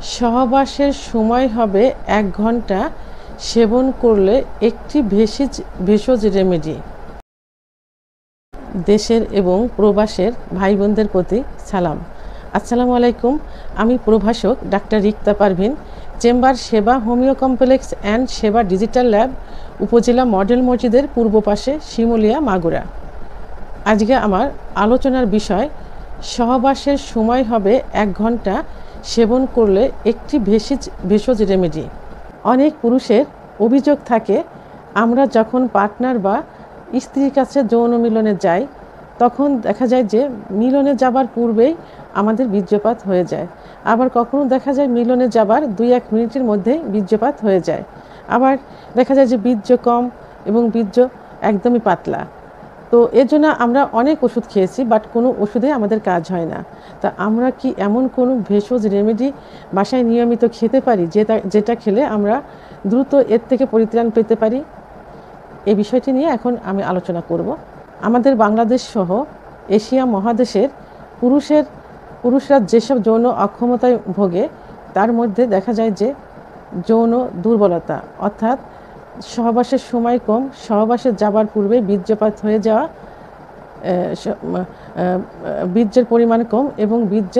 সহবাসের সময় হবে 1 ঘন্টা, সেবন করলে একটি ভেষজ রেমেডি। দেশের এবং প্রবাসের ভাই বোনদের প্রতি সালাম। আসসালামু আলাইকুম। আমি প্রভাষক ডাক্তার রিক্তা পারভিন, চেম্বার সেবা হোমিও কমপ্লেক্স অ্যান্ড সেবা ডিজিটাল ল্যাব, উপজেলা মডেল মসজিদের পূর্ব পাশে, শিমুলিয়া, মাগুরা। আজকে আমার আলোচনার বিষয়, সহবাসের সময় হবে 1 ঘন্টা, সেবন করলে একটি ভেষজ রেমেডি। অনেক পুরুষের অভিযোগ থাকে, আমরা যখন পার্টনার বা স্ত্রীর কাছে যৌন মিলনে যাই তখন দেখা যায় যে মিলনে যাবার পূর্বেই আমাদের বীর্যপাত হয়ে যায়। আবার কখনো দেখা যায় মিলনে যাবার 2-1 মিনিটের মধ্যেই বীর্যপাত হয়ে যায়। আবার দেখা যায় যে বীর্য কম এবং বীর্য একদমই পাতলা। তো এর জন্য আমরা অনেক ওষুধ খেয়েছি, বাট কোনো ওষুধে আমাদের কাজ হয় না। তা আমরা কি এমন কোনো ভেষজ রেমেডি বাসায় নিয়মিত খেতে পারি যেটা খেলে আমরা দ্রুত এর থেকে পরিত্রাণ পেতে পারি? এই বিষয়টি নিয়ে এখন আমি আলোচনা করব। আমাদের বাংলাদেশ সহ এশিয়া মহাদেশের পুরুষরা যেসব যৌন অক্ষমতায় ভোগে তার মধ্যে দেখা যায় যে যৌন দুর্বলতা, অর্থাৎ সহবাসের সময় কম, সহবাসে যাবার পূর্বে বীর্যপাত হয়ে যাওয়া, বীর্যের পরিমাণ কম এবং বীর্য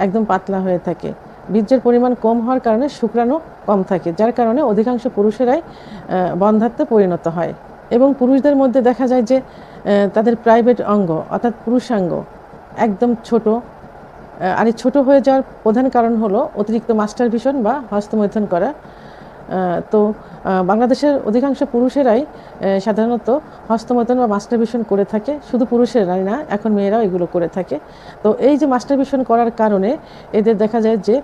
একদম পাতলা হয়ে থাকে। বীর্যের পরিমাণ কম হওয়ার কারণে শুক্রাণু কম থাকে, যার কারণে অধিকাংশ পুরুষেরাই বন্ধ্যাত্বে পরিণত হয়। এবং পুরুষদের মধ্যে দেখা যায় যে তাদের প্রাইভেট অঙ্গ অর্থাৎ পুরুষাঙ্গ একদম ছোট। আর এই ছোটো হয়ে যাওয়ার প্রধান কারণ হলো অতিরিক্ত মাস্টারবেশন বা হস্তমৈথুন করা। তো বাংলাদেশের অধিকাংশ পুরুষেরাই সাধারণত হস্তমৈথুন বা মাস্টারবেশন করে থাকে। শুধু পুরুষেরাই না, এখন মেয়েরাও এগুলো করে থাকে। তো এই যে মাস্টারবেশন করার কারণে এদের দেখা যায় যে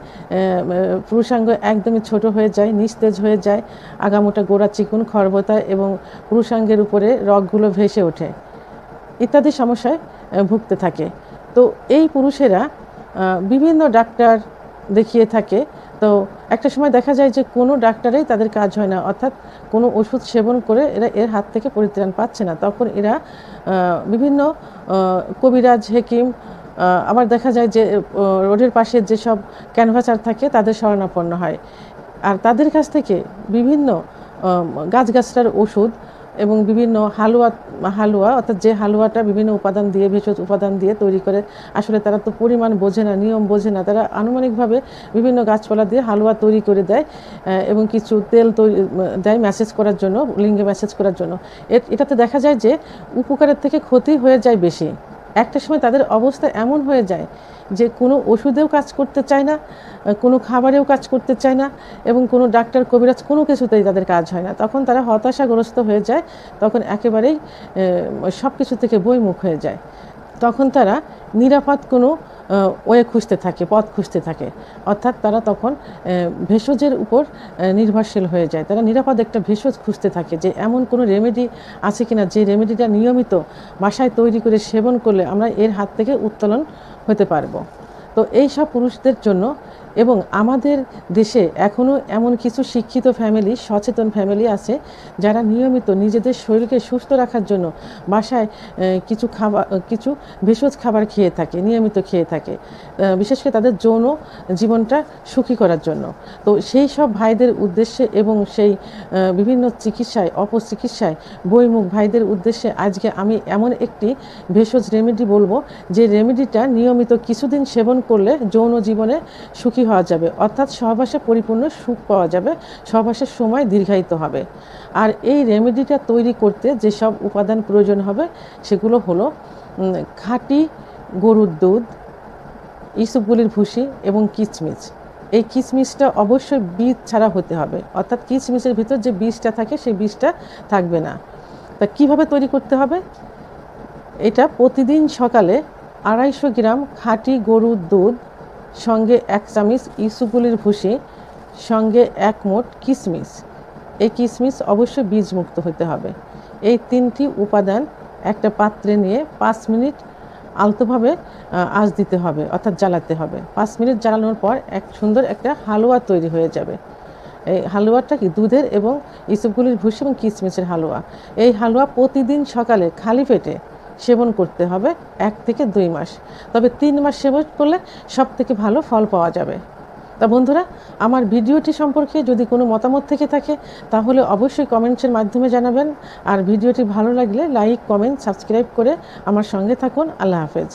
পুরুষাঙ্গ একদমই ছোট হয়ে যায়, নিস্তেজ হয়ে যায়, আগামোটা গোড়া চিকুন, খর্বতা এবং পুরুষাঙ্গের উপরে রগগুলো ভেসে ওঠে ইত্যাদি সমস্যায় ভুগতে থাকে। তো এই পুরুষেরা বিভিন্ন ডাক্তার দেখিয়ে থাকে। তো একটা সময় দেখা যায় যে কোনো ডাক্তারেই তাদের কাজ হয় না, অর্থাৎ কোনো ওষুধ সেবন করে এরা এর হাত থেকে পরিত্রাণ পাচ্ছে না। তখন এরা বিভিন্ন কবিরাজ, হেকিম, আবার দেখা যায় যে রোডের পাশে যেসব ক্যানভাসার থাকে তাদের শরণাপন্ন হয়। আর তাদের কাছ থেকে বিভিন্ন গাছগাছড়ার ওষুধ এবং বিভিন্ন হালুয়া অর্থাৎ যে হালুয়াটা বিভিন্ন উপাদান দিয়ে, ভেষজ উপাদান দিয়ে তৈরি করে, আসলে তারা তো পরিমাণ বোঝে না, নিয়ম বোঝে না, তারা আনুমানিকভাবে বিভিন্ন গাছপালা দিয়ে হালুয়া তৈরি করে দেয় এবং কিছু তেল দেয় ম্যাসেজ করার জন্য, লিঙ্গে ম্যাসেজ করার জন্য। এটাতে দেখা যায় যে উপকারের থেকে ক্ষতি হয়ে যায় বেশি। একটা সময় তাদের অবস্থা এমন হয়ে যায় যে কোনো ওষুধেও কাজ করতে চায় না, কোনো খাবারেও কাজ করতে চায় না এবং কোনো ডাক্তার, কবিরাজ কোনো কিছুতেই তাদের কাজ হয় না। তখন তারা হতাশাগ্রস্ত হয়ে যায়, তখন একেবারেই সব কিছু থেকে বহির্মুখ হয়ে যায়। তখন তারা নিরাপদ কোনো পথ খুঁজতে থাকে, অর্থাৎ তারা তখন ভেষজের উপর নির্ভরশীল হয়ে যায়। তারা নিরাপদ একটা ভেষজ খুঁজতে থাকে যে এমন কোনো রেমেডি আছে কিনা যে রেমেডিটা নিয়মিত বাসায় তৈরি করে সেবন করলে আমরা এর হাত থেকে উত্তোলন হতে পারবো। তো এই সব পুরুষদের জন্য, এবং আমাদের দেশে এখনও এমন কিছু শিক্ষিত ফ্যামিলি, সচেতন ফ্যামিলি আছে যারা নিয়মিত নিজেদের শরীরকে সুস্থ রাখার জন্য বাসায় কিছু ভেষজ খাবার খেয়ে থাকে, নিয়মিত খেয়ে থাকে, বিশেষ করে তাদের যৌন জীবনটা সুখী করার জন্য। তো সেই সব ভাইদের উদ্দেশ্যে এবং সেই বিভিন্ন অপচিকিৎসায় বহির্মুখ ভাইদের উদ্দেশ্যে আজকে আমি এমন একটি ভেষজ রেমেডি বলবো, যে রেমেডিটা নিয়মিত কিছুদিন সেবন করলে যৌন জীবনে সুখী হওয়া যাবে, অর্থাৎ সহবাসে পরিপূর্ণ সুখ পাওয়া যাবে, সহবাসের সময় দীর্ঘায়িত হবে। আর এই রেমেডিটা তৈরি করতে যেসব উপাদান প্রয়োজন হবে সেগুলো হলো খাঁটি গরুর দুধ, ইসবগুলির ভুসি এবং কিচমিচ। এই কিচমিচটা অবশ্যই বীজ ছাড়া হতে হবে, অর্থাৎ কিচমিচের ভিতর যে বীজটা থাকে সেই বীজটা থাকবে না। তা কিভাবে তৈরি করতে হবে? এটা প্রতিদিন সকালে 250 গ্রাম খাঁটি গরুর দুধ, সঙ্গে 1 চামচ ইসবগুলির ভুসি, সঙ্গে 1 মুঠ কিশমিশ। এই কিশমিশ অবশ্যই বীজমুক্ত হতে হবে। এই 3টি উপাদান একটা পাত্রে নিয়ে 5 মিনিট আলতোভাবে আঁচ দিতে হবে, অর্থাৎ জ্বালাতে হবে। 5 মিনিট জ্বালানোর পর এক সুন্দর একটা হালুয়া তৈরি হয়ে যাবে। এই হালুয়াটা কি দুধের এবং ইসবগুলির ভুসি এবং কিশমিশের হালুয়া। এই হালুয়া প্রতিদিন সকালে খালি পেটে সেবন করতে হবে 1 থেকে 2 মাস। তবে 3 মাস সেবন করলে সব থেকে ভালো ফল পাওয়া যাবে। তা বন্ধুরা, আমার ভিডিওটি সম্পর্কে যদি কোনো মতামত থেকে থাকে তাহলে অবশ্যই কমেন্টসের মাধ্যমে জানাবেন। আর ভিডিওটি ভালো লাগলে লাইক, কমেন্ট, সাবস্ক্রাইব করে আমার সঙ্গে থাকুন। আল্লাহ হাফেজ।